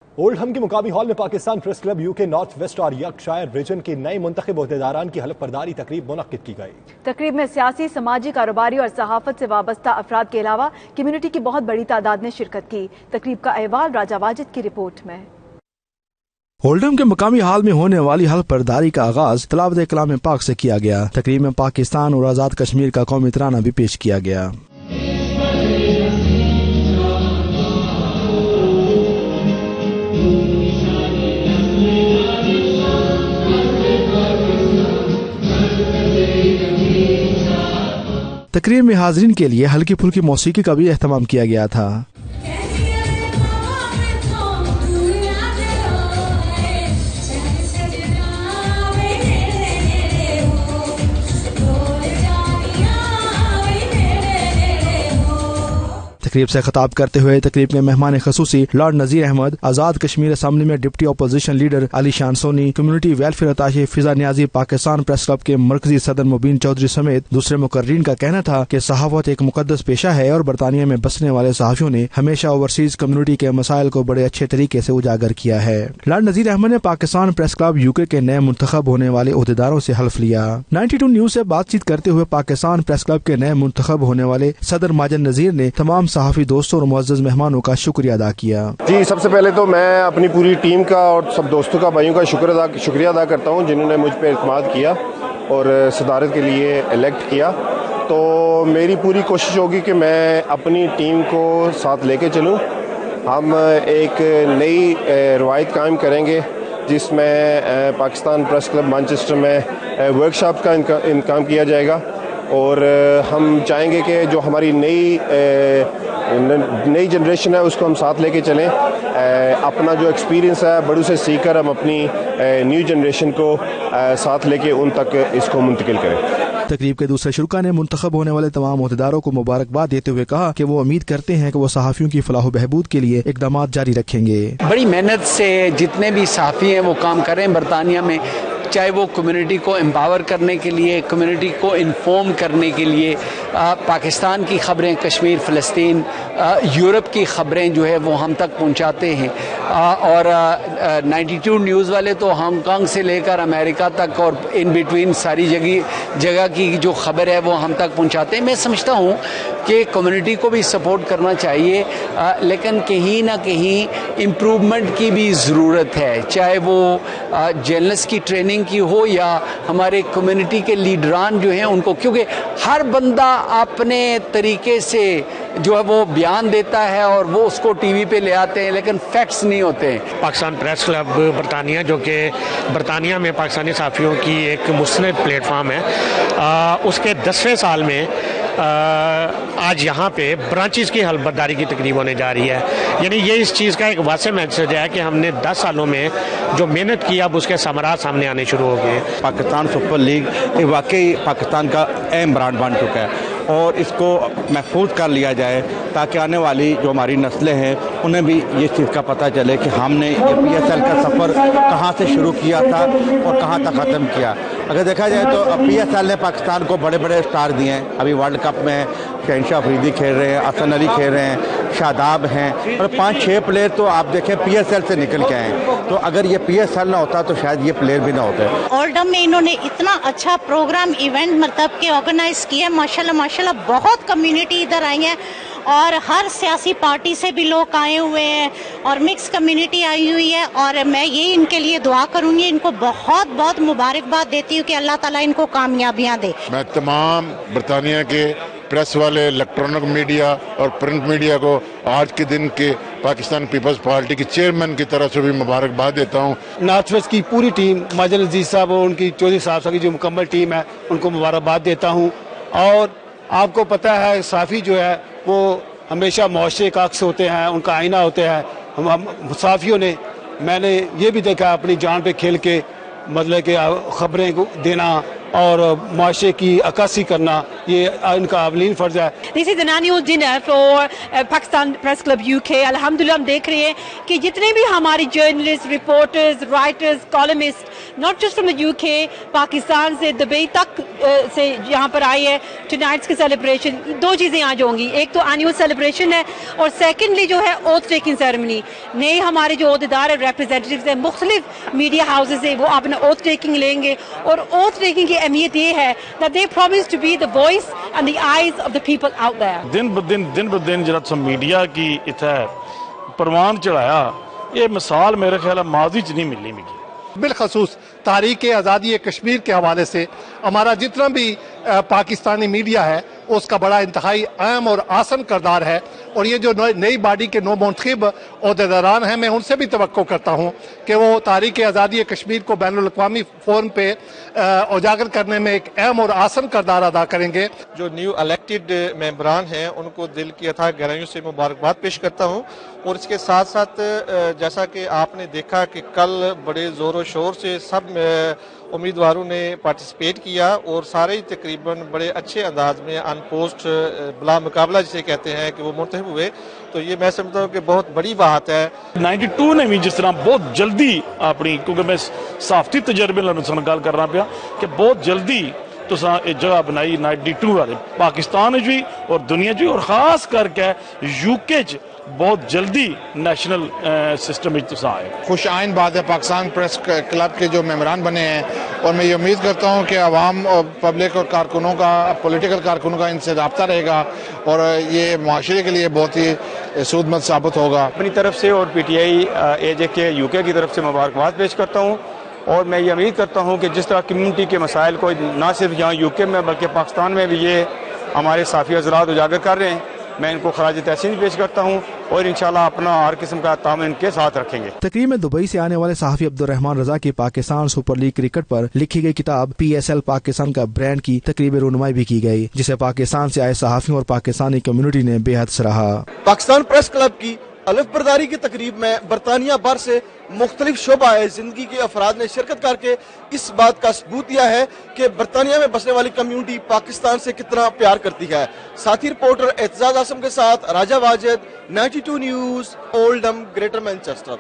اولڈہم کے مقامی ہال میں پاکستان پریس کلب یو کے نارتھ ویسٹ اور یارکشائر ریجن کے نئے منتخب عہدیداران کی حلف برداری تقریب منعقد کی گئی۔ تقریب میں سیاسی، سماجی، کاروباری اور صحافت سے وابستہ افراد کے علاوہ کمیونٹی کی بہت بڑی تعداد نے شرکت کی۔ تقریب کا احوال راجہ واجد کی رپورٹ میں۔ اولڈہم کے مقامی ہال میں ہونے والی حلف برداری کا آغاز تلاوت کلام پاک سے کیا گیا۔ تقریب میں پاکستان اور آزاد کشمیر کا قومی ترانہ بھی پیش کیا گیا۔ تقریب میں حاضرین کے لیے ہلکی پھلکی موسیقی کا بھی اہتمام کیا گیا تھا۔ تقریب سے خطاب کرتے ہوئے تقریب میں مہمان خصوصی لارڈ نذیر احمد، آزاد کشمیر اسمبلی میں deputy opposition leader Ali Shan سونی، کمیونٹی ویلفیئر اتاشے فضا نیازی، پاکستان پریس کلب کے مرکزی صدر مبین چودھری سمیت دوسرے مقررین کا کہنا تھا کہ صحافت ایک مقدس پیشہ ہے اور برطانیہ میں بسنے والے صحافیوں نے ہمیشہ اوورسیز کمیونٹی کے مسائل کو بڑے اچھے طریقے سے اجاگر کیا ہے۔ لارڈ نذیر احمد نے پاکستان پریس کلب یوکے کے نئے منتخب ہونے والے عہدیداروں سے حلف لیا۔ 92 نیوز سے بات چیت کرتے ہوئے پاکستان پریس کلب کے نئے منتخب ہونے والے صدر ماجد نذیر نے تمام صحافی دوستوں اور معزز مہمانوں کا شکریہ ادا کیا۔ جی، سب سے پہلے تو میں اپنی پوری ٹیم کا اور سب دوستوں کا، بھائیوں کا شکریہ ادا کرتا ہوں جنہوں نے مجھ پہ اعتماد کیا اور صدارت کے لیے الیکٹ کیا۔ تو میری پوری کوشش ہوگی کہ میں اپنی ٹیم کو ساتھ لے کے چلوں۔ ہم ایک نئی روایت قائم کریں گے جس میں پاکستان پریس کلب مانچسٹر میں ورکشاپ کا انعقاد کیا جائے گا، اور ہم چاہیں گے کہ جو ہماری نئی جنریشن ہے اس کو ہم ساتھ لے کے چلیں۔ اپنا جو ایکسپیرینس ہے بڑوں سے سیکھ کر ہم اپنی نیو جنریشن کو ساتھ لے کے ان تک اس کو منتقل کریں۔ تقریب کے دوسرے شرکا نے منتخب ہونے والے تمام عہدیداروں کو مبارکباد دیتے ہوئے کہا کہ وہ امید کرتے ہیں کہ وہ صحافیوں کی فلاح و بہبود کے لیے اقدامات جاری رکھیں گے۔ بڑی محنت سے جتنے بھی صحافی ہیں وہ کام کر رہے ہیں برطانیہ میں، چاہے وہ کمیونٹی کو امپاور کرنے کے لیے، کمیونٹی کو انفارم کرنے کے لیے، پاکستان کی خبریں، کشمیر، فلسطین، یورپ کی خبریں جو ہے وہ ہم تک پہنچاتے ہیں، اور 92 نیوز والے تو ہانگ کانگ سے لے کر امریکہ تک اور ان بٹوین ساری جگہ کی جو خبر ہے وہ ہم تک پہنچاتے ہیں۔ میں سمجھتا ہوں کہ کمیونٹی کو بھی سپورٹ کرنا چاہیے، لیکن کہیں نہ کہیں امپروومنٹ کی بھی ضرورت ہے، چاہے وہ جرنلسٹ کی ٹریننگ کی ہو یا ہمارے کمیونٹی کے لیڈران جو ہیں ان کو، کیونکہ ہر بندہ اپنے طریقے سے جو ہے وہ بیان دیتا ہے اور وہ اس کو ٹی وی پہ لے آتے ہیں، لیکن فیکٹس نہیں ہوتے ہیں۔ پاکستان پریس کلب برطانیہ، جو کہ برطانیہ میں پاکستانی صحافیوں کی ایک مستند پلیٹ فارم ہے، اس کے 10ویں سال میں آج یہاں پہ برانچز کی حلف برداری کی تقریب ہونے جا رہی ہے۔ یعنی یہ اس چیز کا ایک واضح میسج ہے کہ ہم نے 10 سالوں میں جو محنت کی اب اس کے ثمرات سامنے آنے شروع ہو گئے۔ پاکستان سپر لیگ واقعی پاکستان کا اہم برانڈ بن چکا ہے، اور اس کو محفوظ کر لیا جائے تاکہ آنے والی جو ہماری نسلیں ہیں انہیں بھی یہ چیز کا پتہ چلے کہ ہم نے یہ PSL کا سفر کہاں سے شروع کیا تھا اور کہاں تک ختم کیا۔ اگر دیکھا جائے تو PSL نے پاکستان کو بڑے بڑے اسٹار دیے ہیں۔ ابھی ورلڈ کپ میں شہنشاہ افریدی کھیل رہے ہیں، حسن علی کھیل رہے ہیں، شاداب ہیں، اور 5-6 پلیئر تو آپ دیکھیں PSL سے نکل کے آئے ہیں۔ تو اگر یہ PSL نہ ہوتا تو شاید یہ پلیئر بھی نہ ہوتے۔ اولڈہم میں انہوں نے اتنا اچھا پروگرام ایونٹ مطلب کہ آرگنائز کیا، ماشاءاللہ بہت کمیونٹی ادھر آئی ہے، اور ہر سیاسی پارٹی سے بھی لوگ آئے ہوئے ہیں اور مکس کمیونٹی آئی ہوئی ہے، اور میں یہ ان کے لیے دعا کروں گی، ان کو بہت بہت مبارکباد دیتی ہوں کہ اللہ تعالیٰ ان کو کامیابیاں دے۔ میں تمام برطانیہ کے پریس والے، الیکٹرانک میڈیا اور پرنٹ میڈیا کو آج کے دن کے پاکستان پیپلز پارٹی کے چیئرمین کی طرف سے بھی مبارکباد دیتا ہوں۔ نارتھ ویسٹ کی پوری ٹیم، ماجد نذیر صاحب اور ان کی چودھری صاحب کی جو مکمل ٹیم ہے ان کو مبارکباد دیتا ہوں۔ اور آپ کو پتہ ہے صحافی جو ہے وہ ہمیشہ معاشرے کا عکس ہوتے ہیں، ان کا آئینہ ہوتے ہیں۔ ہم صحافیوں نے، میں نے یہ بھی دیکھا اپنی جان پہ کھیل کے، مطلب کہ خبریں دینا اور معاشرے کی عکاسی کرنا، یہ ان کا اولین فرض ہے۔ This is an annual dinner for Pakistan Press Club UK. الحمدللہ ہم دیکھ رہے ہیں کہ جتنے بھی ہماری journalist, reporters, writers, columnist not just from the UK, Pakistan سے دبئی تک سے یہاں پر آئی ہے ٹونائٹس کی سیلیبریشن. دو چیزیں آج ہوں گی, ایک تو اینیول سیلیبریشن ہے اور سیکنڈلی جو ہے اوتھ ٹیکنگ سیریمنی. نئے ہمارے جو عہدیدار ہیں, ریپرزینٹیوز ہیں مختلف میڈیا ہاؤسز سے, وہ اپنا اوتھ ٹیکنگ لیں گے. اور اوتھ ٹیکنگ کی اہمیت یہ ہے that they promise to be the voice and the eyes of the people out there. دن بدن جرات سم میڈیا کی اتھا پروان چڑھایا, یہ مثال میرے خیال ماضی چ نہیں ملنی مجھے. بالخصوص تحریک آزادی کشمیر کے حوالے سے ہمارا جتنا بھی پاکستانی میڈیا ہے اس کا بڑا انتہائی اہم اور آسن کردار ہے. اور یہ جو نئی باڈی کے نو منتخب عہدیداران ہیں, میں ان سے بھی توقع کرتا ہوں کہ وہ تحریک آزادی کشمیر کو بین الاقوامی فورم پہ اجاگر کرنے میں ایک اہم اور آسن کردار ادا کریں گے. جو نیو الیکٹڈ ممبران ہیں ان کو دل کی اتھاہ گہرائیوں سے مبارکباد پیش کرتا ہوں. اور اس کے ساتھ ساتھ جیسا کہ آپ نے دیکھا کہ کل بڑے زور و شور سے سب امیدواروں نے پارٹیسپیٹ کیا اور سارے ہی تقریباً بڑے اچھے انداز میں ان پوسٹ بلا مقابلہ جسے کہتے ہیں کہ وہ منتخب ہوئے. تو یہ میں سمجھتا ہوں کہ بہت بڑی بات ہے. 92 نے بھی جس طرح بہت جلدی اپنی, کیونکہ میں صحافتی تجربے لنسن گل کرنا پیا کہ بہت جلدی تو جگہ بنائی 92 والے پاکستان بھی اور دنیا بھی, اور خاص کر کے یو کے بہت جلدی نیشنل سسٹم آئے. خوش آئند بات ہے پاکستان پریس کلب کے جو ممبران بنے ہیں, اور میں یہ امید کرتا ہوں کہ عوام اور پبلک اور کارکنوں کا, پولیٹیکل کارکنوں کا ان سے رابطہ رہے گا اور یہ معاشرے کے لیے بہت ہی سود مند ثابت ہوگا. اپنی طرف سے اور پی ٹی آئی اے جے کے یو کے کی طرف سے مبارکباد پیش کرتا ہوں. اور میں یہ امید کرتا ہوں کہ جس طرح کمیونٹی کے مسائل کو نہ صرف یہاں یو کے میں بلکہ پاکستان میں بھی یہ ہمارے صحافی حضرات اجاگر کر رہے ہیں, میں ان کو خراج تحسین پیش کرتا ہوں اور انشاءاللہ اپنا ہر قسم کا تعاون ان کے ساتھ رکھیں گے. تقریب میں دبئی سے آنے والے صحافی عبدالرحمان رضا کی پاکستان سپر لیگ کرکٹ پر لکھی گئی کتاب پی ایس ایل پاکستان کا برانڈ کی تقریب رونمائی بھی کی گئی, جسے پاکستان سے آئے صحافیوں اور پاکستانی کمیونٹی نے بے حد سراہا. پاکستان پریس کلب کی الف برداری کی تقریب میں برطانیہ بھر سے مختلف شعبہ زندگی کے افراد نے شرکت کر کے اس بات کا ثبوت دیا ہے کہ برطانیہ میں بسنے والی کمیونٹی پاکستان سے کتنا پیار کرتی ہے. ساتھی رپورٹر اعتزاز اعظم کے ساتھ Raja Wajid, 92 news, Oldham, Greater Manchester.